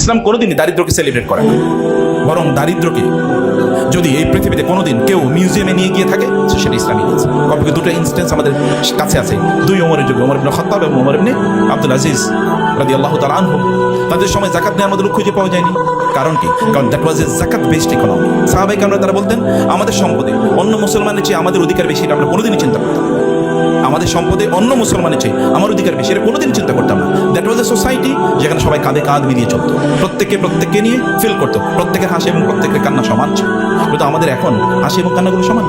ইসলাম কোনোদিনই দারিদ্রকে সেলিব্রেট করে না, বরং দারিদ্রকে যদি এই পৃথিবীতে কোনোদিন কেউ মিউজিয়ামে নিয়ে গিয়ে থাকে সেটা ইসলামী দিয়েছে। কমপক্ষে দুটো ইনস্টেন্স আমাদের কাছে আছে, দুই ওমরের যুগে, ওমর ইবনে খাত্তাব এবং ওমর ইবনে আব্দুল আজিজ রাদিয়াল্লাহু তাআলা আনহু। তাদের সময় যাকাত নেওয়ার মধ্যে খুঁজে পাওয়া যায়নি। কারণ কি? কারণ দ্যাট ওয়াজ এ যাকাত বেসড ইকোনমি। সাহাবায়ে কেরাম তারা বলতেন আমাদের সম্পদে অন্য মুসলমানের চেয়ে আমাদের অধিকার বেশি, এটা আমরা কোনোদিনই চিন্তা করতাম না। আমাদের সম্পদে অন্য মুসলমানের চেয়ে আমার অধিকার বেশি, এটা কোনোদিন চিন্তা করতাম না। দ্যাট ওয়াজ এ সোসাইটি যেখানে সবাই কাঁধে কাঁধ মিলিয়ে চলতো, প্রত্যেককে নিয়ে ফিল করতো, প্রত্যেকের হাসি এবং প্রত্যেকের কান্না সমান ছিল। কিন্তু আমাদের এখন হাসি এবং কান্নাগুলো সমান।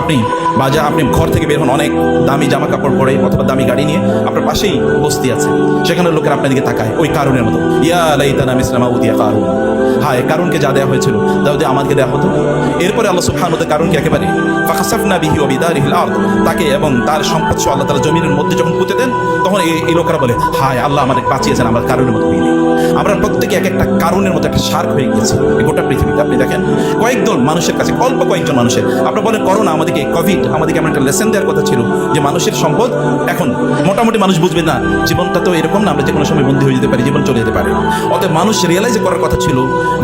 আপনি ঘর থেকে বের হন অনেক দামি জামা কাপড় পরে অথবা দামি গাড়ি নিয়ে, আপনার পাশেই বস্তি আছে, সেখানে লোকের আপনার দিকে তাকায় ওই কারুনের মতো, ইয়া লাইতানা মিসলা মা উতিয়া কারুন, হায় কারুনকে যা দেওয়া হয়েছিল তাও আমাদেরকে দেওয়া হতো। এরপরে আল্লাহ সুবহানাহু ওয়া তাআলা কারুনকে একেবারে ফাখাসাফনা বিহি ওয়া বিদারিহিল আরদ, তাকে এবং তার সম্পদ সহ আল্লাহ তাআলা জমিনের মধ্যে যখন পুঁতে দেন, তখন এই লোকেরা বলে হায় আল্লাহ আমাদের বাঁচিয়েছেন, আমরা কারুনের মতো হইনি। আমরা প্রত্যেকে এক একটা কারুনের মতো একটা শার্ক হয়ে গেছি এই গোটা পৃথিবীতে। আপনি দেখেন কয়েকদল মানুষের কাছে, অল্প কয়েকজন মানুষের, আপনার বলেন করোনা আমাদেরকে, কোভিড আমাদেরকে এমন একটা লেসন দেওয়ার কথা ছিল যে মানুষের সম্পদ এখন মোটামুটি মানুষ বুঝবে না, জীবনটা তো এরকম না, আমরা যে কোনো সময় বন্দী হয়ে যেতে পারি, জীবন চলে যেতে পারে। অতএব মানুষ রিয়েলাইজ করার কথা ছিল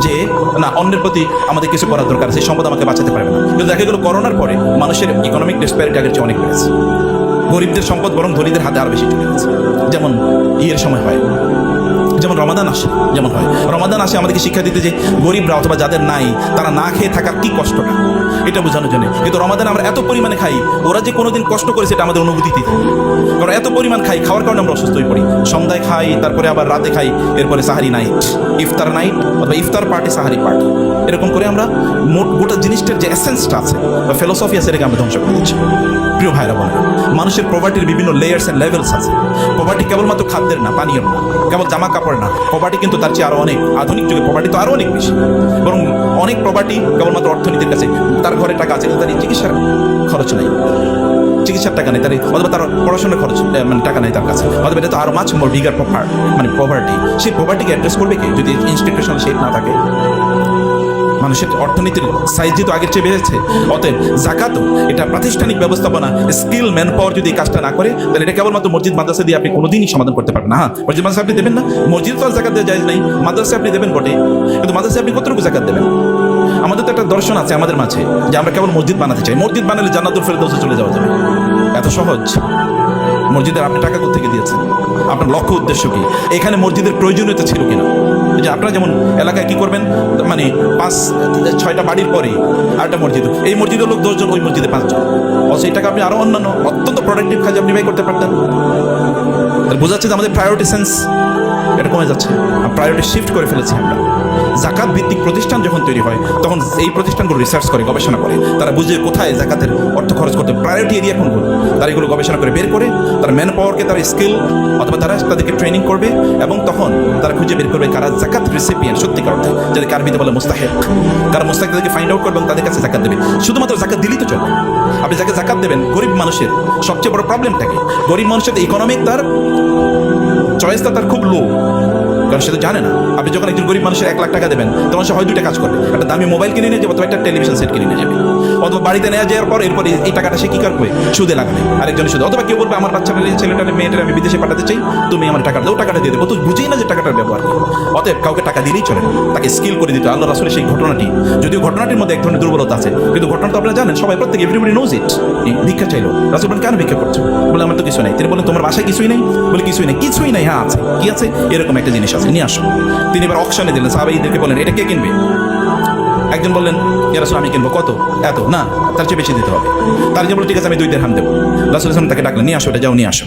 যে না, অন্যের প্রতি আমাদের কিছু করার দরকার, সেই সম্পদ আমাকে বাঁচাতে পারবে না। কিন্তু দেখা গেল করোনার পরে মানুষের ইকোনমিক ডিসপ্যারিটি আগের চেয়ে অনেক বেড়েছে, গরিবদের সম্পদ বরং ধনীদের হাতে আরো বেশি চলে গেছে। যেমন ইয়ের সময় হয়, যেমন রমাদান আসে, যেমন হয় রমাদান আসে আমাদেরকে শিক্ষা দিতে যে গরিবরা অথবা যাদের নাই তারা না খেয়ে থাকার কি কষ্টটা, এটা বোঝানোর জন্য। কিন্তু রমাদান আমরা এত পরিমাণে খাই, ওরা যে কোনোদিন কষ্ট করেছে এটা আমাদের অনুভূতিতে থাকে, কারণ এত পরিমাণ খাই, খাওয়ার কারণে আমরা অসুস্থ হয়ে পড়ি। সন্ধ্যায় খাই, তারপরে আবার রাতে খাই, এরপরে সাহারি নাইট, ইফতার নাইট অথবা ইফতার পার্টি, সাহারি পার্টি, এরকম করে আমরা গোটা জিনিসটার যে এসেন্সটা আছে বা ফিলোসফি আছে এটাকে আমরা ধ্বংস করে দিচ্ছি। প্রিয় ভাইরা বোনেরা, মানুষের পভার্টির বিভিন্ন লেয়ার্স অ্যান্ড লেভেলস আছে। পভার্টি কেবলমাত্র খাদ্যের না, পানীয় না, কেবল জামা কাপড় না, পভার্টি কিন্তু তার চেয়ে আরও অনেক, আধুনিক যুগে পভার্টি তো আরও অনেক বেশি, বরং অনেক পভার্টি কেবলমাত্র অর্থনীতির কাছে। তার ঘরে টাকা আছে কিন্তু তার চিকিৎসার খরচ নাই, চিকিৎসার টাকা নেই তার, অথবা তার পড়াশোনার খরচ মানে টাকা নেই তার কাছে, অথবা এটা তো আরও মাছ মোর বিগার মানে পভার্টি। সেই পভার্টিকে অ্যাড্রেস করবে কি যদি ইনস্টিটিউশনাল শেপ না থাকে? মানুষের অর্থনীতির সাইজ যেহেতু আগের চেয়ে বেড়েছে, অতএব জাকাতও এটা প্রাতিষ্ঠানিক ব্যবস্থাপনা, স্কিল ম্যান পাওয়ার যদি এই কাজটা না করে, তাহলে এটা কেবলমাত্র মসজিদ মাদ্রাসা দিয়ে আপনি কোনোদিনই সমাধান করতে পারবেন না। হ্যাঁ, মসজিদ মাদ্রাসা আপনি দেবেন না, মসজিদ তো জাকাত দেওয়া যায় নাই, মাদ্রাসা আপনি দেবেন বটে, কিন্তু মাদ্রাসা আপনি কতটুকু জাকাত দেবেন? আমাদের তো একটা দর্শন আছে আমাদের মাঝে যে আমরা কেবল মসজিদ বানাতে চাই, মসজিদ বানালে জান্নাতুল ফেরদৌসে চলে যাওয়া যাবে। এত সহজ? মসজিদের আপনি টাকা কোত্থেকে দিয়েছেন? আপনার লক্ষ্য উদ্দেশ্য কি? এখানে মসজিদের প্রয়োজনীয়তা ছিল কিনা? যে আপনারা যেমন এলাকায় কি করবেন, মানে 5-6টা বাড়ির পরে আরেকটা মসজিদ, এই মসজিদের লোক 10 জন, ওই মসজিদে 5 জন, সেই টাকা আপনি আরো অন্যান্য অত্যন্ত প্রোডাক্টিভ কাজে আপনি ব্যয় করতে পারতেন। তাহলে বোঝা যাচ্ছে যে আমাদের প্রায়োরিটি সেন্স এটা কমে যাচ্ছে, প্রায়োরিটি শিফট করে ফেলেছি আমরা। জাকাত ভিত্তিক প্রতিষ্ঠান যখন তৈরি হয় তখন এই প্রতিষ্ঠানগুলো রিসার্চ করে, গবেষণা করে, তারা বুঝে কোথায় জাকাতের অর্থ খরচ করতে, প্রায়োরিটি এরিয়া কোনগুলো, তারা এগুলো গবেষণা করে বের করে তারা ম্যান পাওয়ারকে, তারা স্কিল অথবা তারা তাদেরকে ট্রেনিং করবে, এবং তখন তারা খুঁজে বের করবে কারা জাকাত রিসিপিয়েন্ট সত্যিকার অর্থে, যাদেরকে আরবিতে বলে মুস্তাহিক, কারা মুস্তাহিক, তাদেরকে ফাইন্ড আউট করবে এবং তাদের কাছে জাকাত দেবে। শুধুমাত্র জাকাত দিলেই তো চলবে। আপনি যাকে জাকাত দেবেন, গরিব মানুষের সবচেয়ে বড় প্রবলেমটা কি? গরিব মানুষের ইকোনমিক তার চয়েসটা তার খুব লো, কারণ সে তো জানে না। আপনি যখন একজন গরিব মানুষের 1 লাখ টাকা দেবেন, তখন সে হয় 2টা কাজ করবে, একটা দামি মোবাইল কিনে নিয়ে যাবে অথবা একটা টেলিভিশন সেট কিনে নিয়ে যাবে, অথবা বাড়িতে নিয়ে যাওয়ার পর এরপর এই টাকাটা সে কি করবে, সুদে লাগাবে আরেকজনের সুদে, অথবা কেউ বলবে আমার বাচ্চাটা, ছেলেটা, মেয়েটা আমি বিদেশে পাঠাতে চাই, তুমি আমার টাকা দাও, টাকাটা দিয়ে দেবো। তো বুঝেই না যে টাকাটার ব্যবহার কি। অতএব কাউকে টাকা দিলেই চলে না, তাকে স্কিল করে দিতে। আল্লাহ রাসূলের সেই ঘটনাটি, যদিও ঘটনাটির মধ্যে এক ধরনের দুর্বলতা আছে, কিন্তু ঘটনা তো আপনারা জানেন, সবাই প্রত্যেক এভরিবডি নোজ ইট। ভিক্ষা চাইলো, রাসূল বলেন কেন ভিক্ষা করছো? বলে আমার তো কিছু নাই। তিনি বলেন তোমার বাসায় কিছুই নেই? বলে কিছুই নেই। কিছুই নাই? হ্যাঁ আছে। কি আছে? এরকম একটা জিনিস আছে, নিয়ে আসো। তিনি এবার অকশনে দিলেন, সাহাবাইদেরকে বলেন এটা কে কিনবে? একজন বললেন ইয়া রাসূল আমি কিনবো। কত? এত। না, তার চেয়ে বেশি দিতে হবে। তার যে বলে ঠিক আছে আমি 2 দিরহাম দেবো। রাসূল তাকে ডাকলেন, নিয়ে আসো এটা, যাও নিয়ে আসো।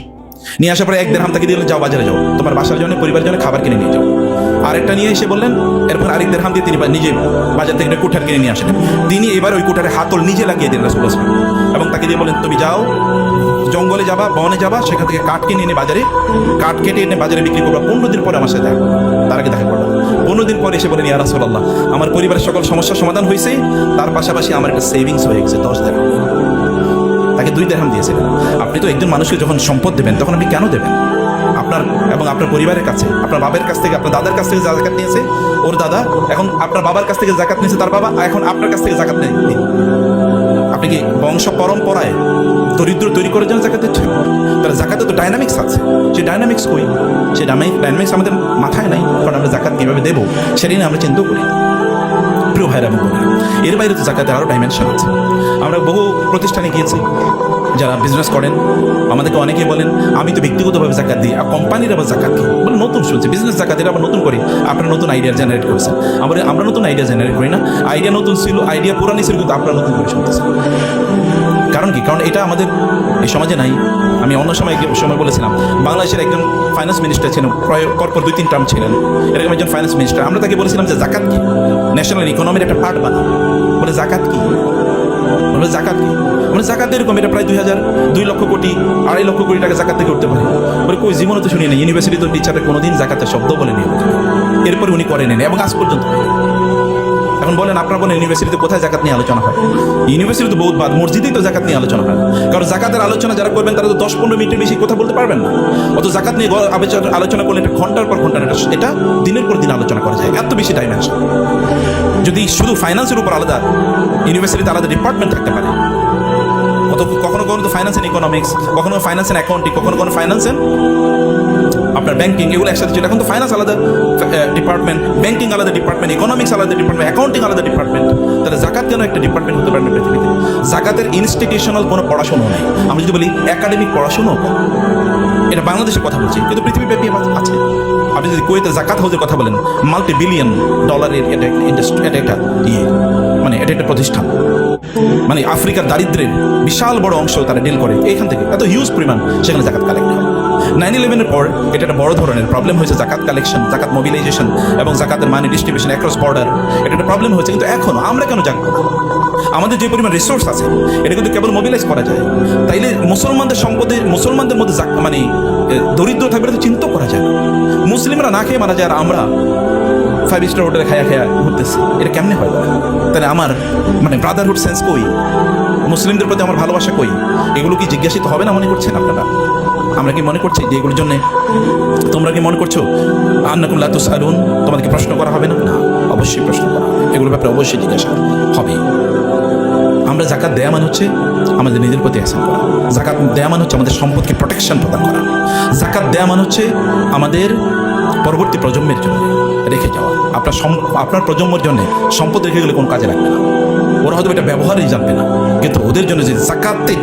নিয়ে আসার পরে 1 দিরহাম তাকে দিলেন, যাও বাজারে যাও, তোমার বাসার জন্য, পরিবারের জন্য খাবার কিনে নিয়ে যাও। আরেকটা নিয়ে এসে বললেন, এরপর আরেক দিরহাম দিয়ে তিনি নিজে বাজার থেকে একটা কুঠার কিনে নিয়ে আসেন। তিনি এবার ওই কুঠারে হাতল নিজে লাগিয়ে দিলেন রাসূল এবং তাকে দিয়ে বলেন তুমি যাও, জঙ্গলে যাবা, বনে যাবা, সেখান থেকে কাঠ কিনে এনে বাজারে, কাঠ কেটে এনে বাজারে বিক্রি করবা। 15 দিন পরে আমার সাথে দেখা করবা। তার আগে দেখা করবা। 15 দিন পরে এসে বলেন ইয়া রাসূলুল্লাহ আমার পরিবারের সকল সমস্যার সমাধান হয়েছে, তার পাশাপাশি আমার একটা সেভিংস হয়ে গেছে 10 দিরহাম। তাকে 2 দিরহাম দিয়েছিলেন। আপনি তো একজন মানুষকে যখন সম্পদ দেবেন তখন আপনি কেন দেবেন? আপনার এবং আপনার পরিবারের কাছে, আপনার বাবার কাছ থেকে, আপনার দাদার কাছ থেকে জাকাত নিয়েছে ওর দাদা, এখন আপনার বাবার কাছ থেকে জাকাত নিয়েছে তার বাবা, এখন আপনার কাছ থেকে জাকাত নেই। আপনি কি বংশ পরম্পরায় দরিদ্র তৈরি করার জন্য জাকাত দিচ্ছে। তাহলে জাকাতে তো ডাইনামিক্স আছে, সেই ডাইনামিক্স কই? সেই ডাইনামিক্স আমাদের মাথায় নাই, কারণ আমরা জাকাত কীভাবে দেবো সেটা নিয়ে আমরা চিন্তাও করি। প্রিয় ভাইরা এবং বোনেরা, এর বাইরে তো জাকাতের আরও ডাইমেনশন আছে। আমরা বহু প্রতিষ্ঠানে গিয়েছি, যারা বিজনেস করেন আমাদেরকে অনেকেই বলেন আমি তো ব্যক্তিগতভাবে জাকাত দিই, আর কোম্পানির আবার জাকাত দিই। বলে নতুন শুনছি বিজনেস জাকাত, এটা আবার নতুন করি। আপনারা নতুন আইডিয়া জেনারেট করেছেন, আমরা নতুন আইডিয়া জেনারেট করি না। আইডিয়া নতুন ছিল, আইডিয়া পুরানি ছিল, কিন্তু আপনারা নতুন করে শুনতেছেন। কারণ কি? কারণ এটা আমাদের এই সমাজে নাই। আমি অন্য সময় বলেছিলাম, বাংলাদেশের একজন ফাইন্যান্স মিনিস্টার ছিলেন, পরপর 2-3 টার্ম ছিলেন, এরকম একজন ফাইন্যান্স মিনিস্টার। আমরা তাকে বলেছিলাম যে জাকাত কি, ন্যাশনাল ইকোনমির একটা পার্ট বানাও। বলে জাকাত কি? বলে জাকাত কি? মানে জাকাত এরকম, এটা প্রায় 2 লক্ষ কোটি 2.5 লক্ষ কোটি টাকা জাকাত থেকে উঠতে পারে। বলে কই, জীবনে তো শুনি না, ইউনিভার্সিটি তো টিচারে কোনোদিন জাকাতের শব্দ বলেনি। এরপরে উনি করেন এবং আজ পর্যন্ত। এখন বলেন, আপনারা বলেন ইউনিভার্সিটিতে কোথায় জাকাত নিয়ে আলোচনা হয়? ইউনিভার্সিটি তো বহুত বাদ, মসজিদেই তো জাকাত নিয়ে আলোচনা হয়। কারণ জাকাতের আলোচনা যারা করবেন তারা তো 10-15 মিনিটের বেশি কথা বলতে পারবেন না। অত জাকাত নিয়ে আলোচনা করলে এটা ঘন্টার পর ঘন্টা, এটা দিনের পর দিন আলোচনা করা যায়, এত বেশি টাইম আসে। যদি শুধু ফাইন্যান্সের উপর আলাদা ইউনিভার্সিটিতে আলাদা ডিপার্টমেন্ট থাকতে পারে, কখনো তো ফাইন্যান্স এন্ড ইকোনমিক্স, কখনো ফাইন্যান্স এন্ড অ্যাকাউন্টিং, কখনো ফাইন্যান্স এন্ড আপনার ব্যাংকিং, এগুলো একসাথে ছিল। এখন তো ফাইন্যান্স আলাদা ডিপার্টমেন্ট, ব্যাংকিং আলাদা ডিপার্টমেন্ট, ইকোনমিক্স আলাদা ডিপার্টমেন্ট, অ্যাকাউন্টিং আলাদা ডিপার্টমেন্ট। তাহলে জাকাত কেন একটা ডিপার্টমেন্ট হতে পারে না পৃথিবীতে? জাকাতের ইনস্টিটিউশনাল কোনো পড়াশোনা নেই। আমি যদি বলি একাডেমিক পড়াশোনা, এটা বাংলাদেশের কথা বলছি, কিন্তু পৃথিবীব্যাপী আছে। আপনি যদি কুয়েতের জাকাত হাউসের কথা বলেন, $multi-billion এটা ইন্ডাস্ট্রি, এটা একটা মানে এটা একটা প্রতিষ্ঠান। মানে আফ্রিকার দারিদ্রের বিশাল বড় অংশ তারা ডিল করে এইখান থেকে, এত হিউজ পরিমাণ সেখানে জাকাত কালেক্ট হয়। 9/11-এর পর এটা একটা বড় ধরনের প্রবলেম হয়েছে, জাকাত কালেকশন, জাকাত মোবিলাইজেশন এবং জাকাতের মানি ডিস্ট্রিবিউশন অ্যাক্রস বর্ডার, এটা একটা প্রবলেম হয়েছে। কিন্তু এখনো আমরা কেন জানবো? আমাদের যে পরিমাণ রিসোর্স আছে এটা কিন্তু কেবল মোবিলাইজ করা যায়। তাইলে মুসলমানদের মধ্যে মানে দরিদ্র থাকবে তো চিন্তা করা যায়। মুসলিমরা না খেয়ে মারা যায়, আর আমরা 5 স্টার হোটেলে খায়া ঘুরতেছি, এটা কেমনে হয়? তাহলে আমার মানে ব্রাদারহুড সেন্স কই? মুসলিমদের প্রতি আমার ভালোবাসা কই? এগুলো কি জিজ্ঞাসিত হবে না মনে করছেন আপনারা? আমরা কি মনে করছি যে এগুলোর জন্য তোমরা কি মনে করছো আন্নাকুম লা তুসআলুন, তোমাদেরকে প্রশ্ন করা হবে না? না, অবশ্যই প্রশ্ন করা হবে, এগুলোর ব্যাপারে অবশ্যই জিজ্ঞাসা হবে। আমরা জাকাত দেয়া মানে হচ্ছে আমাদের নিজের প্রতি ihsan করা। জাকাত দেয়া মানে হচ্ছে আমাদের সম্পদকে প্রোটেকশন প্রদান করা। জাকাত দেয়া মানে হচ্ছে আমাদের পরবর্তী প্রজন্মের জন্য রেখে যাওয়া। আপনার প্রজন্মের জন্য সম্পদ রেখে গেলে কোনো কাজে লাগবে না, ওরা হয়তো এটা ব্যবহারই জানবে না, কিন্তু ওদের জন্য যে জাকাতের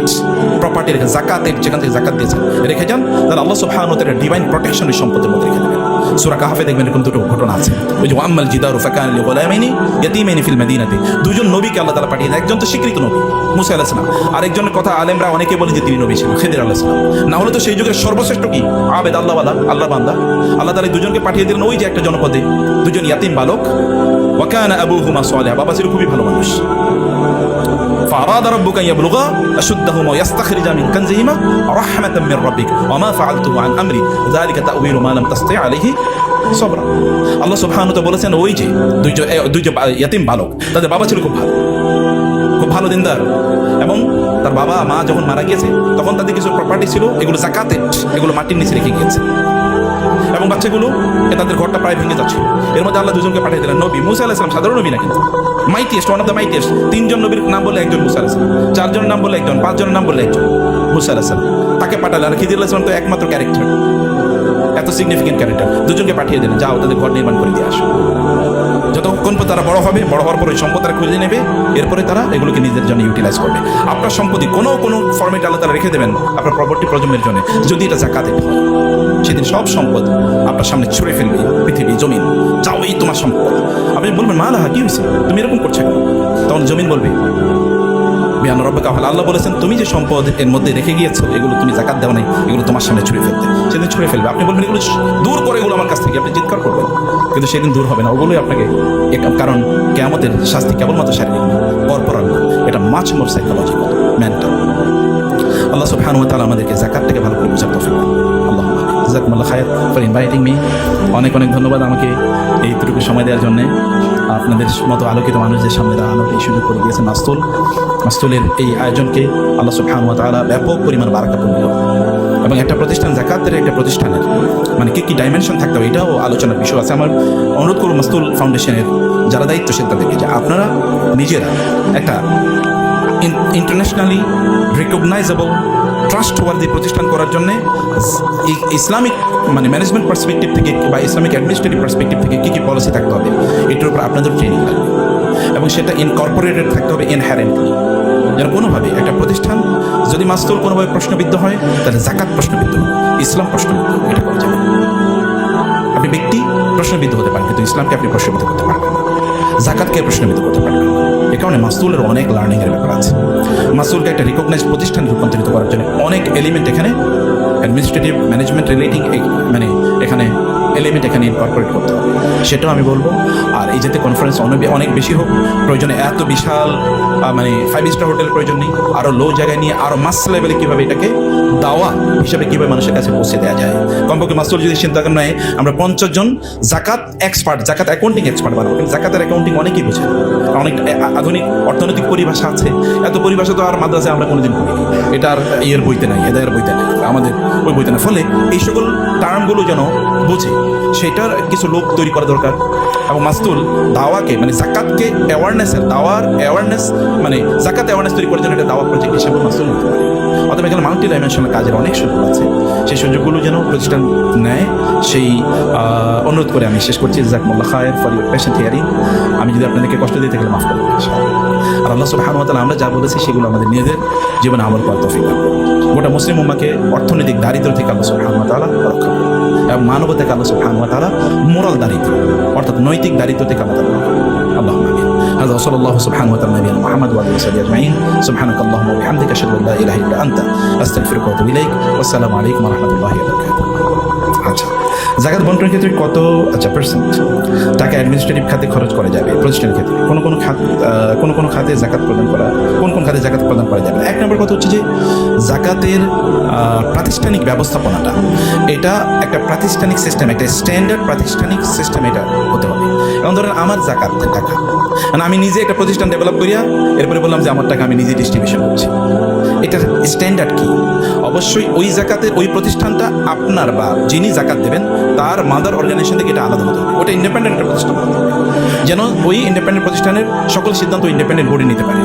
প্রপার্টি রেখে, জাকাতের যেখান থেকে জাকাত দিয়েছেন রেখে যান, তাহলে আল্লাহ সুবহানাহু ওয়া তাআলা ডিভাইন প্রোটেকশন ওই সম্পদের মধ্যে রেখে দেবেন। সূরা কাহফে দেখবেন এরকম 2টো ঘটনা আছে। ওই যে ওয়াম্মাল জিদারু ফাকানা লিগুলামাইনি ইয়াতীমাইনি ফিল মাদিনাতি, 2জন নবীকে আল্লাহ তাআলা পাঠিয়েছেন। একজন তো স্বীকৃত নবী মুসা আলাইহিস সালাম, আরেকজনের কথা আলেমরা অনেকে বলে যে তিনি নবী ছিলেন, খিদির আলাইহিস সালাম। না হলে তো সেই যুগের সর্বশ্রেষ্ঠ কি আবেদ, আল্লাহওয়ালা, আল্লাহ বান্দা। আল্লাহ তাআলা 2জনকে পাঠিয়ে দিলেন ওই যে একটা জনপদে, 2জন ইয়াতীম বালক। ওয়া কানা আবুহুমা সালিহা, বাবা ছিল খুবই ভালো মানুষ। فأراد ربك أن يبلغا أشدهما ويستخرجا من كنزهما رحمة من ربك وما فعلته عن أمري ذلك تأويل ما لم تستطع عليه صبرا। আল্লাহ সুবহানাহু ওয়া তাআলা বলেছেন ওই যে দুইজন ইয়াতীম বালক, তাদের বাবা ছিল খুব ভালো দিনদার, এবং তার বাবা মা যখন মারা গিয়েছে তখন তাদের কিছু প্রপার্টি ছিল, এগুলো জাকাতের, এগুলো মাটির নিচে রেখে গিয়েছে, এবং বাচ্চাগুলো তাদের ঘরটা প্রায় ভেঙে যাচ্ছিল। এর মধ্যে আল্লাহ 2জনকে পাঠিয়ে দিলেন নবী মুসা আলাইহিস সালাম, সাধারণ নবী না কিন্তু mightiest, one of the mightiest. 3জন নবীর নাম বলে একজন মুসা আলাইহিস সালাম, 4জনের নাম বলে একজন, 5জনের নাম বলে একজন, মুসা আলাইহিস সালাম তাকে পাঠালেন। আর খিদির আলাইহিস সালাম তো একমাত্র ক্যারেক্টার, এত সিগনিফিকেন্ট ক্যারেক্টার। 2জনকে পাঠিয়ে দিলেন, যাও তাদের ঘর নির্মাণ করে দিয়ে আসো। যতক্ষণ তারা বড় হবে, বড় হওয়ার পর ওই সম্পদ তারা খুঁজে নেবে, এরপরে তারা এগুলোকে নিজেদের জন্য ইউটিলাইজ করবে। আপনার সম্পত্তি কোনো ফর্মেট আল্লাহ তারা রেখে দেবেন আপনার পরবর্তী প্রজন্মের জন্য, যদি এটা জাকাতের হয়। সেদিন সব সম্পদ আপনার সামনে ছুঁড়ে ফেলবে পৃথিবী, জমিন, যাও এই তোমার সম্পদ। আপনি বলবেন মা লাহা, কি হয়েছে, তুমি এরকম করছো কেন? তখন জমিন বলবে বিআন্না রাব্বাকা আওয়ালা, আল্লাহ বলেছেন তুমি যে সম্পদ এর মধ্যে রেখে গিয়েছো, এগুলো তুমি জাকাত দেওয়া নাই, এগুলো তোমার সামনে ছুঁড়ে ফেলতে। সেদিন ছুঁড়ে ফেলবে। আপনি বলবেন এগুলো দূর করে, এগুলো আমার কাছ থেকে, আপনি চিৎকার করবেন, কিন্তু সেদিন দূর হবে না, ওগুলোই আপনাকে। কারণ কিয়ামতের শাস্তি কেবলমাত্র শারীরিক না, কর্পোরাল না, এটা মাচ মোর সাইকোলজিক্যাল, মেন্টাল। আল্লাহ সুবহানাহু ওয়া তাআলা আমাদেরকে জাকাতটাকে ভালো করে বোঝার তৌফিক দান। আল্লাহ জাযাকুমুল্লাহ খায়র ফর ইনভাইটিং মি। অনেক ধন্যবাদ আমাকে এইটুকু সময় দেওয়ার জন্য। আপনাদের মতো আলোকিত মানুষদের সামনে দাঁড়ানোর এই সুযোগ করে দিয়েছেন মাস্তুলের এই আয়োজনকে আল্লাহ সুবহানাহু ওয়া তাআলা ব্যাপক পরিমাণ বারাকা দান করুন। এবং একটা প্রতিষ্ঠান, জাকাতের একটা প্রতিষ্ঠানের মানে কি ডাইমেনশন থাকতে হবে, এটাও আলোচনার বিষয় আছে। আমার অনুরোধ করব মাস্তুল ফাউন্ডেশনের যারা দায়িত্বশীল তাদেরকে, যে আপনারা নিজেরা একটা ইন্টারন্যাশনালি রিকগনাইজেবল ট্রাস্টওয়ার্দি প্রতিষ্ঠান করার জন্য ইসলামিক মানে ম্যানেজমেন্ট পার্সপেক্টিভ থেকে বা ইসলামিক অ্যাডমিনিস্ট্রেটিভ পার্সপেক্টিভ থেকে কী কী পলিসি থাকতে হবে এটার উপর আপনাদের ট্রেনিং লাগবে এবং সেটা ইনকর্পোরেটেড থাকতে হবে ইনহ্যারেন্টলি। যেন কোনোভাবে একটা প্রতিষ্ঠান যদি মাস্তুল কোনোভাবে প্রশ্নবিদ্ধ হয় তাহলে জাকাত প্রশ্নবিদ্ধ, ইসলাম প্রশ্নবিদ্ধ, এটা করা যাবে। আপনি ব্যক্তি প্রশ্নবিদ্ধ হতে পারেন কিন্তু ইসলামকে আপনি প্রশ্নবিদ্ধ করতে পারবেন না, জাকাতকে প্রশ্নবিদ্ধ করতে পারবেন না। এ কারণে মাসুলের অনেক লার্নিংয়ের ব্যাপার আছে। মাসুলকে একটা রিকগনাইজড প্রতিষ্ঠানে রূপান্তরিত করার জন্য অনেক এলিমেন্ট এখানে অ্যাডমিনিস্ট্রেটিভ ম্যানেজমেন্ট রিলেটিং মানে এখানে এলিমেন্ট এখানে ইনকর্পোরেট করতে হবে, সেটাও আমি বলবো। আর এই যাতে কনফারেন্স অনেক বেশি হোক, প্রয়োজনে এত বিশাল মানে 5 স্টার হোটেল প্রয়োজন নেই, আরও লো জায়গায় নিয়ে আরও মাস লেভেলে কীভাবে এটাকে দাওয়া হিসাবে কীভাবে মানুষের কাছে পৌঁছে দেওয়া যায়। কমপক্ষে মাসুল যদি চিন্তা করেন নয় আমরা 50 জন জাকাত এক্সপার্ট, জাকাত অ্যাকাউন্টিং এক্সপার্ট বানাবো, কিন্তু জাকাতের অ্যাকাউন্টিং অনেকেই বোঝে, অনেক আধুনিক অর্থনৈতিক পরিভাষা আছে, এত পরিভাষা তো আর মাদ্রাসায় আমরা কোনোদিন পড়ি, এটা আর ইয়ের বইতে নাই, এদের বইতে নাই, আমাদের ওই বইতে না। ফলে এই সকল টার্মগুলো যেন বোঝে সেটার কিছু লোক তৈরি করা দরকার। এবং মাসতুল দাওয়াকে মানে জাকাতকে অ্যাওয়ারনেস মানে জাকাত অ্যাওয়ারনেস তৈরি করার জন্য একটা দাওয়া প্রজেক্ট হিসেবে মাসতুল হতে পারে। অথবা এখানে মাল্টি ডাইমেনশনাল কাজের অনেক সুযোগ আছে, সেই সুযোগগুলো যেন প্রতিষ্ঠান নেয় সেই অনুরোধ করে আমি শেষ করছি। জাযাকুমুল্লাহ খায়র ফর ইউর পেশেন্ট হিয়ারিং। আমি যদি আপনাদেরকে কষ্ট দিতে গেলে মাফ করবেন। আর আল্লাহ সুবহানাহু ওয়া তাআলা আমরা যা বলেছি সেগুলো আমাদের নিজেদের জীবনে আমল করার তৌফিক দান করুন। গোটা মুসলিম উম্মাহকে অর্থনৈতিক দারিদ্র থেকে আল্লাহ সুবহানাহু ওয়া তাআলা রক্ষা করুন এবং মানবতাকে আল্লাহ সুবহানাহু ওয়া তাআলা মোরাল দারিদ্র অর্থাৎ নৈতিক দারিদ্র থেকে আল্লাহ তাআলা রক্ষা করুন। আল্লাহুম্মা আমিন। هذا وصلى الله سبحانه وتعالى على نبينا محمد وعلى اله وصحبه اجمعين. سبحانك اللهم وبحمدك اشهد ان لا اله الا انت استغفرك واتوب اليك. والسلام عليكم ورحمه الله وبركاته. আচ্ছা, জাকাত বন্টনের ক্ষেত্রে কত পার্সেন্ট টাকা অ্যাডমিনিস্ট্রেটিভ খাতে খরচ করা যাবে প্রতিষ্ঠানের ক্ষেত্রে? কোন খাতে জাকাত প্রদান করা, কোন খাতে জাকাত প্রদান করা যাবে? এক নম্বর কথা হচ্ছে যে জাকাতের প্রাতিষ্ঠানিক ব্যবস্থাপনাটা, এটা একটা প্রাতিষ্ঠানিক সিস্টেম, একটা স্ট্যান্ডার্ড প্রাতিষ্ঠানিক সিস্টেম এটা হতে হবে। এবং ধরেন আমার জাকাতের টাকা আমি নিজে একটা প্রতিষ্ঠান ডেভেলপ করিয়া এরপরে বললাম যে আমার টাকা আমি নিজে ডিস্ট্রিবিউশন করছি, এটার স্ট্যান্ডার্ড কি? অবশ্যই ওই জাকাতের ওই প্রতিষ্ঠানটা আপনার বা যিনি জাকাত দেবেন তার মাদার অর্গানাইজেশন থেকে এটা আলাদা হতে হবে, ওটা ইন্ডিপেন্ডেন্ট একটা প্রতিষ্ঠান হতে হবে, যেন ওই ইন্ডিপেন্ডেন্ট প্রতিষ্ঠানের সকল সিদ্ধান্ত ইন্ডিপেন্ডেন্ট বডি নিতে পারে।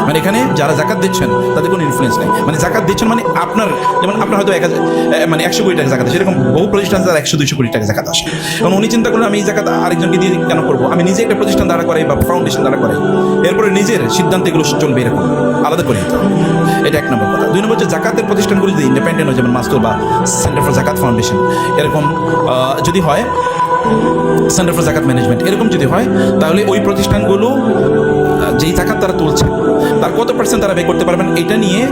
মানে এখানে যারা জাকাত দিচ্ছেন তাদের কোনো ইনফ্লুয়েন্স নেই। মানে জাকাত দিচ্ছেন মানে আপনার, যেমন আপনার হয়তো 100 কোটি টাকা জাকাত আসে, এরকম বহু প্রতিষ্ঠান যারা 100-200 কোটি টাকা জাকাত আসে। এবং উনি চিন্তা করলেন আমি এই জাকাত আরেকজনকে দিয়ে কেন করবো, আমি নিজে একটা প্রতিষ্ঠান দাঁড়া করাই বা ফাউন্ডেশন দাঁড়া করাই, এরপরে নিজের সিদ্ধান্ত এগুলো চলবে, এরকম আলাদা করে দিতে হবে। এটা এক নম্বর কথা। 2 নম্বর হচ্ছে জাকাতের প্রতিষ্ঠানগুলো যদি ইন্ডিপেন্ডেন্ট হয়, যেমন মাসতুল বা সেন্টার ফর জাকাত ফাউন্ডেশন এরকম যদি হয়, সেন্টার ফর জাকাত ম্যানেজমেন্ট এরকম যদি হয়, তাহলে ওই প্রতিষ্ঠানগুলো যেই জাকাত তারা তুলছে তার কত পার্সেন্ট তারা ব্যয় করতে পারবেন এটা নিয়ে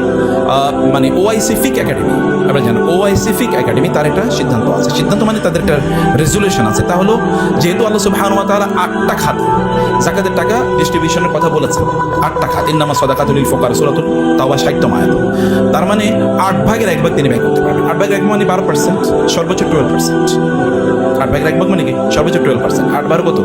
মানে ওআইসি ফিক একাডেমি, আপনারা জানেন ওআইসি ফিক একাডেমি তার একটা সিদ্ধান্ত আছে। সিদ্ধান্ত মানে তাদের একটা রেজুলেশন আছে। তা হলো যেহেতু আল্লাহ সুবহানাহু ওয়া তাআলা 8টা খাত জাকাতের টাকা ডিস্ট্রিবিউশনের কথা বলেছেন, 8টা খাত, ইন্নামা সাদাকাতুল লিল ফুকারা সূরাতুল তাওবা 60 আয়াত, তার মানে 8 ভাগের 1 ভাগ তিনি ব্যয় করতে পারবেন। 8 ভাগের 1 ভাগ মানে 12%, সর্বোচ্চ 12%। 8 ভাগের 1 ভাগ মানে কি সর্বোচ্চ 12%, 8 12 কত,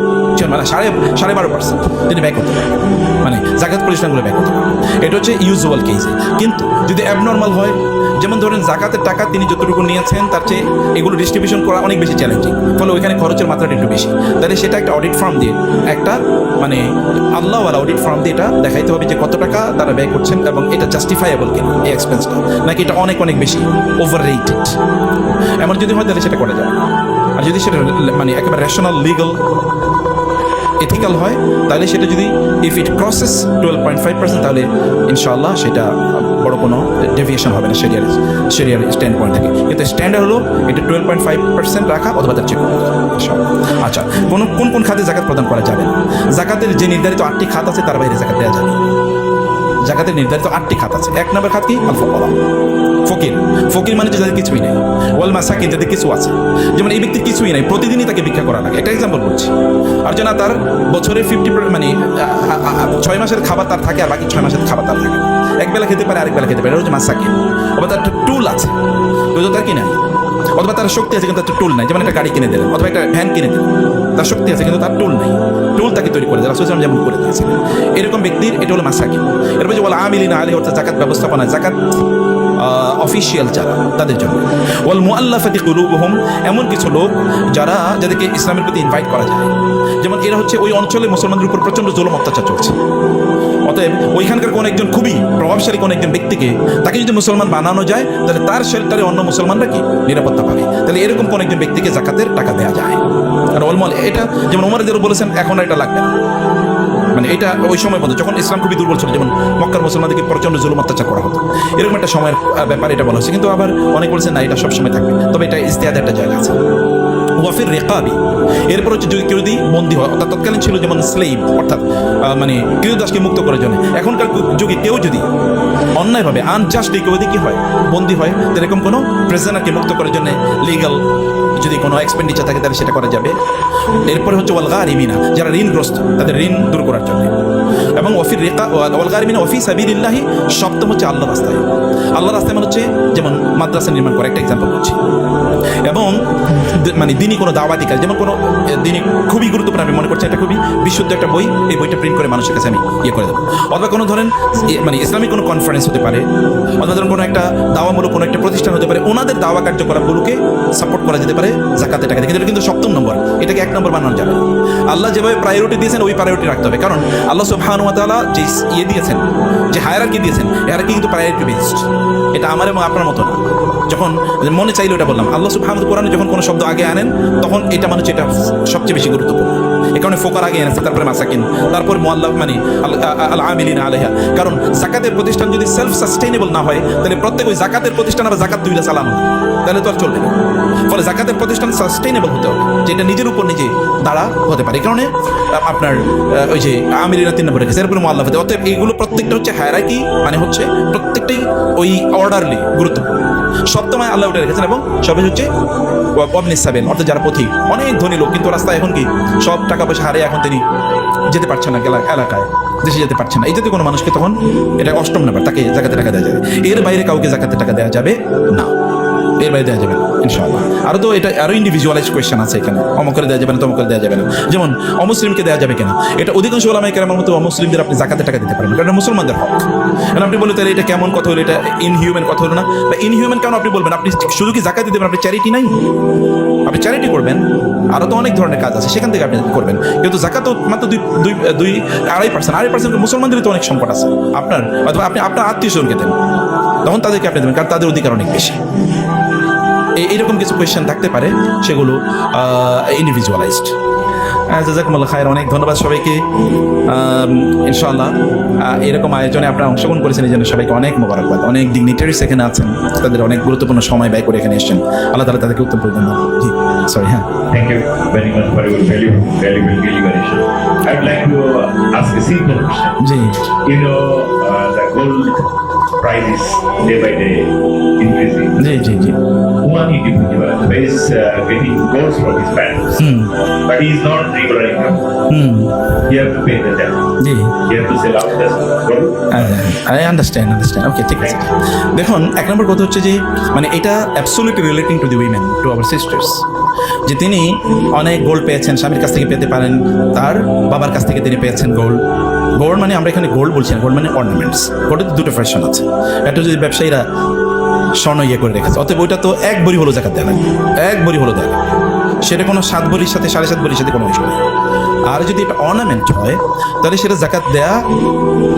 মানে 12.5% তিনি ব্যয় করতে পারবেন, মানে জাকাত প্রতিষ্ঠানগুলো ব্যয় করতে পারবেন। এটা হচ্ছে ইউজুয়াল কেসে। কিন্তু যদি অ্যাবনর্মাল হয়, যেমন ধরেন জাকাতের টাকা তিনি যতটুকু নিয়েছেন তার চেয়ে এগুলো ডিস্ট্রিবিউশন করা অনেক বেশি চ্যালেঞ্জিং, ফলে ওইখানে খরচের মাত্রাটা একটু বেশি, তাহলে সেটা একটা অডিট ফার্ম দিয়ে, একটা মানে আল্লাহওয়ালা অডিট ফার্ম দিয়ে এটা দেখাইতে হবে যে কত টাকা তারা ব্যয় করছেন এবং এটা জাস্টিফাইয়েবল কিনা এই এক্সপেন্সটা, নাকি এটা অনেক অনেক বেশি ওভার রেটেড। এমন যদি হয় তাহলে সেটা করা যাবে। আর যদি সেটা মানে একেবারে রেশনাল, লিগাল, এথিক্যাল হয়, তাহলে সেটা যদি ইফ ইট ক্রসেস 12.5% তাহলে ইনশাআল্লাহ সেটা বড় কোনো ডেভিয়েশন হবে না শরিয়ার স্ট্যান্ড পয়েন্ট থেকে। কিন্তু স্ট্যান্ডার্ড হলো এটা 12.5% রাখা অথবা তার চেয়ে কম। আচ্ছা, কোন খাতে জাকাত প্রদান করা যাবে না? জাকাতের যে নির্ধারিত 8টি খাত আছে তার বাইরে জাকাত দেওয়া যাবে। জাকাতের নির্ধারিত 8টি খাত আছে। 1 নম্বর খাত কি? আল ফুকারা, ফকির মানে যাদের কিছুই নেই, ওয়াল মাসাকিন যাদের কিছু আছে, যেমন এই ব্যক্তির কিছুই নাই, প্রতিদিনই তাকে ভিক্ষা করা লাগে, একটা এক্সাম্পল বলছি। আর যেন তার বছরে 50 মানে 6 মাসের খাবার তার থাকে আর বাকি 6 মাসের খাবার তার থাকে, এক বেলা খেতে পারে আরেক বেলা খেতে পারে, এটা হচ্ছে মাসাকিন। অথবা তার একটা টুল আছে, তার কি নাই, অথবা তার শক্তি আছে কিন্তু তার টুল নাই, যেমন একটা গাড়ি কিনে দিলেন অথবা একটা ভ্যান কিনে দিলেন, তার শক্তি আছে কিন্তু তার টুল নাই, টুল তাকে তৈরি করে দেয়, রাসূল সাল্লাল্লাহু আলাইহি ওয়াসাল্লাম যেমন করে দিয়েছেন। এরকম ব্যক্তির এটা হলো মাসাকিন। এরপর যে বলা আমিলিনা আলাইহি, অর্থাৎ জাকাত ব্যবস্থাপনা, জাকাত অফিসিয়াল যারা তাদের জন্য। ওয়াল মুআল্লাফাতি কুলুবুহুম, এমন কিছু লোক যাদেরকে ইসলামের প্রতি ইনভাইট করা যায়, যেমন এরা হচ্ছে ওই অঞ্চলে মুসলমানদের উপর প্রচণ্ড জুলুম অত্যাচার চলছে। অতএব ওইখানকার কোন একজন খুবই প্রভাবশালী কোন একজন ব্যক্তিকে তাকে যদি মুসলমান বানানো যায়, তাহলে তার শেল্টারে অন্য মুসলমানরা কি নিরাপত্তা পাবে। তাহলে এরকম কোন একজন ব্যক্তিকে জাকাতের টাকা দেওয়া যায়। আর এটা যেমন ওমর রাদিয়াল্লাহু আনহু বলেছেন এখন এটা লাগবে না, মানে এটা ওই সময় মতো যখন ইসলাম খুবই দুর্বল ছিল, যেমন মক্কার মুসলমানদেরকে প্রচন্ড জুলুম অত্যাচার করা হতো, এরকম একটা সময়ের ব্যাপার এটা বলা হচ্ছে। কিন্তু আবার অনেক বলছেন না, এটা সবসময় থাকবে, তবে এটা ইস্তেহাদের একটা জায়গা আছে। ওয়াফির রেকাবি, এরপর হচ্ছে যদি কেউ যদি বন্দী হয়, অর্থাৎ তৎকালীন ছিল যেমন স্লেভ, অর্থাৎ মানে ক্রীতদাসকে মুক্ত করার জন্য। এখনকার যুগে কেউ যদি অন্যায়ভাবে আনজাস্টলি কেউ যদি কি হয় বন্দী হয়, তো এরকম কোনো প্রিজনারকে মুক্ত করার জন্য লিগাল যদি কোনো এক্সপেন্ডিচার থাকে তাহলে সেটা করা যাবে। এরপরে হচ্ছে ওয়াল গারিমিনা, যারা ঋণগ্রস্ত তাদের ঋণ দূর করার জন্য। এবং ওয়াফির রেকা ওয়াল গারিমিনা ওয়াফি সাবিলিল্লাহি, সপ্তম হচ্ছে আল্লাহর রাস্তায়। আল্লাহর রাস্তায় মানে হচ্ছে যেমন মাদ্রাসা নির্মাণ করা, একটা এক্সাম্পল বলছি। এবং মানে দিনই কোনো দাওয়াতি কাজ, যেমন কোনো দিনই খুবই গুরুত্বপূর্ণ, আমি মনে করছি এটা খুবই বিশুদ্ধ একটা বই, এই বইটা প্রিন্ট করে মানুষের কাছে আমি করে দেবো। অথবা কোনো ধরেন মানে ইসলামিক কোনো কনফারেন্স হতে পারে, অথবা ধরেন কোনো একটা দাওয়ামূলক কোনো একটা প্রতিষ্ঠান হতে পারে, ওনাদের দাওয়া কার্যকলাপগুলোকে সাপোর্ট করা যেতে পারে জাকাতের টাকা দিয়ে। কিন্তু এটা কিন্তু সপ্তম নম্বর, এটাকে এক নম্বর বানানো যাবে। আল্লাহ যেভাবে প্রায়োরিটি দিয়েছেন ওই প্রায়োরিটি রাখতে হবে, কারণ আল্লাহ সুবহানাহু ওয়া তাআলা যে দিয়েছেন, যে হায়ারার্কি দিয়েছেন, হায়ারার্কি কিন্তু প্রায়োরিটি বেসড। এটা আমার এবং আপনার মতো না। যখন মনে চাইলো এটা বললাম, আল্লাহ সুবহানাহু ওয়া তাআলা কোরআনে যখন কোনো শব্দ আগে আনেন তখন এটা মানে এটা সবচেয়ে বেশি গুরুত্বপূর্ণ। এই কারণে ফোকার আগে এনেছে, তারপরে মাসাকিন, তারপর মুআল্লাফ মানে আল আমিলিনা আলাইহা। কারণ জাকাতের প্রতিষ্ঠান যদি সেলফ সাস্টেইনেবল না হয়, তাহলে প্রত্যেক ওই জাকাতের প্রতিষ্ঠান আবার জাকাত দুইটা চালানো, তাহলে তো আর চলবে না। ফলে জাকাতের প্রতিষ্ঠান সাস্টেইনেবল হতে হবে, যেটা নিজের উপর নিজে দাঁড়া হতে পারে। এই কারণে আপনার ওই যে আমিলিনা 3 নম্বরে রেখেছে, এরপরে মুআল্লাফ। অতএব এইগুলো প্রত্যেকটা হচ্ছে হায়ারার্কি, মানে হচ্ছে প্রত্যেকটাই ওই অর্ডারলি গুরুত্বপূর্ণ। সপ্তমায় আল্লাহ উঠে রেখেছেন। এবং সবে হচ্ছে ওয়াবনিস সাবিল, অর্থাৎ যারা পথিক, অনেক ধনী লোক কিন্তু রাস্তায় এখন কি সব টাকা পয়সা হারিয়ে এখন তিনি যেতে পারছেন না এলাকায়, দেশে যেতে পারছেন না। এই যদি কোনো মানুষকে তখন এটা অষ্টম নাম্বার, তাকে জাকাতের টাকা দেওয়া যাবে। এর বাইরে কাউকে জাকাতের টাকা দেওয়া যাবে না, এর বাইরে দেওয়া যাবে না ইনশাআল্লাহ। আরও তো এটা আরও ইন্ডিভিজুয়ালাইজ কোয়েশ্চেন আছে এখানে, অমুকের দেওয়া যাবে না, তমুকের দেওয়া যাবে না। যেমন অমুসলিমকে দেওয়া যাবে কিনা, এটা অধিকাংশ ওলামায়ে কেরামের মতো অমুসলিমদের আপনি জাকাতের টাকা দিতে পারেন, কারণ মুসলমানদের হক। কারণ আপনি বলতে তাহলে এটা কেমন কথা হলো, এটা ইনহিউম্যান কথা হলো না। বা ইনহিউম্যান কেন আপনি বলবেন? আপনি শুধু কি জাকাত দিতে পারেন, আপনি চ্যারিটি নাই, আপনি চ্যারিটি করবেন, আরও তো অনেক ধরনের কাজ আছে, সেখান থেকে আপনি করবেন। কিন্তু জাকাত মাত্র 2-2.5% মুসলমানদের তো অনেক সংকট আছে আপনার, অথবা আপনি আপনার আত্মীয় স্বজনকে দেন, তখন তাদেরকে আপনি দেবেন, কারণ তাদের অধিকার অনেক বেশি। এইরকম কিছু কোয়েশ্চেন থাকতে পারে, সেগুলো ইন্ডিভিজুয়ালাইজড। জাযাকুমুল্লাহ খায়র, অনেক ধন্যবাদ সবাইকে। ইনশাআল্লাহ এরকম আয়োজনে আপনারা অংশগ্রহণ করেছেন, এই জন্য সবাইকে অনেক মোবারকবাদ। অনেক ডিগনিটারিস এখানে আছেন, তাদের অনেক গুরুত্বপূর্ণ সময় ব্যয় করে এখানে এসেছেন। আল্লাহ তাআলা তাদেরকে উত্তম প্রদান করুন। জি সরি, হ্যাঁ, Thank you very much for your valuable deliberation. I would like to ask a simple question. G You know, the gold price is day by day increasing. G G G One individual is getting gold from his parents, but he is not regular income. He have to pay the debt. জি He have to sell out the gold. I understand. Okay, ঠিক আছে। দেখুন, এক নম্বর কথা হচ্ছে যে মানে এটা absolutely relating to the women, to our sisters, যে তিনি অনেক গোল্ড পেয়েছেন, স্বামীর কাছ থেকে পেতে পারেন, তার বাবার কাছ থেকে তিনি পেয়েছেন গোল্ড। গোল্ড মানে আমরা এখানে গোল্ড বলছি না, গোল্ড মানে অর্নামেন্টস। গোল্ডের দুটো ফ্যাশন আছে, একটা যদি ব্যবসায়ীরা স্বর্ণ করে রেখেছে, অতএব ওইটা তো 1 ভরি হলো জাকাত দেওয়া লাগবে, 1 ভরি হলো দেওয়া লাগবে, সেটা কোনো 7 ভরির সাথে 7.5 ভরির সাথে কোনো বিষয় নেই। আর যদি এটা অর্নামেন্ট হয়, তাহলে সেটা জাকাত দেয়া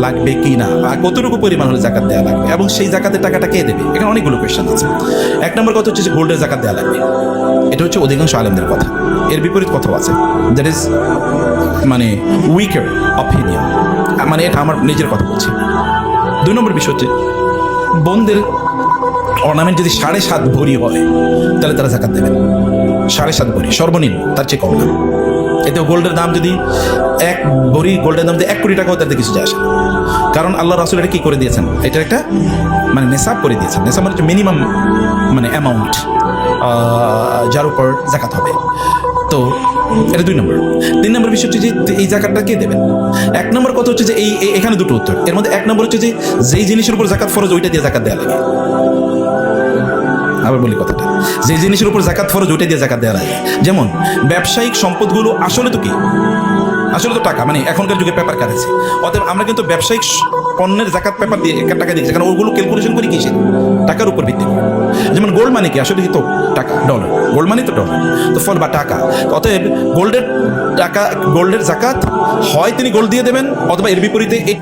লাগবে কি না, আর কতটুকু পরিমাণ হলে জাকাত দেওয়া লাগবে, এবং সেই জাকাতের টাকাটা কে দেবে, এখানে অনেকগুলো কোয়েশ্চেন আছে। 1 নম্বর কথা হচ্ছে যে গোল্ডের জাকাত দেওয়া লাগবে, এটা হচ্ছে অধিকাংশ আলেমদের কথা। এর বিপরীত কথাও আছে, দ্যাট ইজ মানে উইকার অপিনিয়ন, মানে এটা আমার নিজের কথা বলছি। 2 নম্বর বিষয় হচ্ছে বোনদের অর্নামেন্ট যদি 7.5 ভরি হয়, তাহলে তারা জাকাত দেবেন। 7.5 ভরি সর্বনিম্ন, তার চেয়ে কম না। এতেও গোল্ডের দাম যদি 1 ভরি গোল্ডের দাম যদি 1 কোটি টাকাও, তাতে কিছু যায় আসে না। কারণ আল্লাহ রাসূল এটা কি করে দিয়েছেন, এটা একটা মানে নেশাব করে দিয়েছেন। নেশাব মানে মিনিমাম মানে অ্যামাউন্ট যার উপর জাকাত হবে। তো এটা 2 নম্বর। 3 নম্বর বিষয় হচ্ছে যে এই জাকাতটা কে দেবেন। 1 নম্বর কথা হচ্ছে যে এখানে দুটো উত্তর। এর মধ্যে 1 নম্বর হচ্ছে যে যেই জিনিসের উপর জাকাত ফরজ, ওইটা দিয়ে জাকাত দেওয়া লাগে। আবার বলি কথাটা, যে জিনিসের উপর জাকাত ফরজ, ওইটা দিয়ে জাকাত দেওয়া লাগে। যেমন ব্যবসায়িক সম্পদগুলো আসলে তো কি, আসলে তো টাকা, মানে এখনকার যুগে পেপার কারেন্সি। অতএব আমরা কিন্তু ব্যবসায়িক পণ্যের জাকাত পেপার দিয়ে টাকা দিয়েছে, কারণ ওগুলো ক্যালকুলেশন করি কিসে, টাকার উপর ভিত্তি করে। যেমন গোল্ড মানে কি, আসলে তো টাকা, ডলার, গোল্ড মানে তো ডলার, তো ফল বা টাকা। তো অতএব গোল্ডের টাকা, গোল্ডের জাকাত হয় তিনি গোল্ড দিয়ে দেবেন, অথবা এর বিপরীতে এই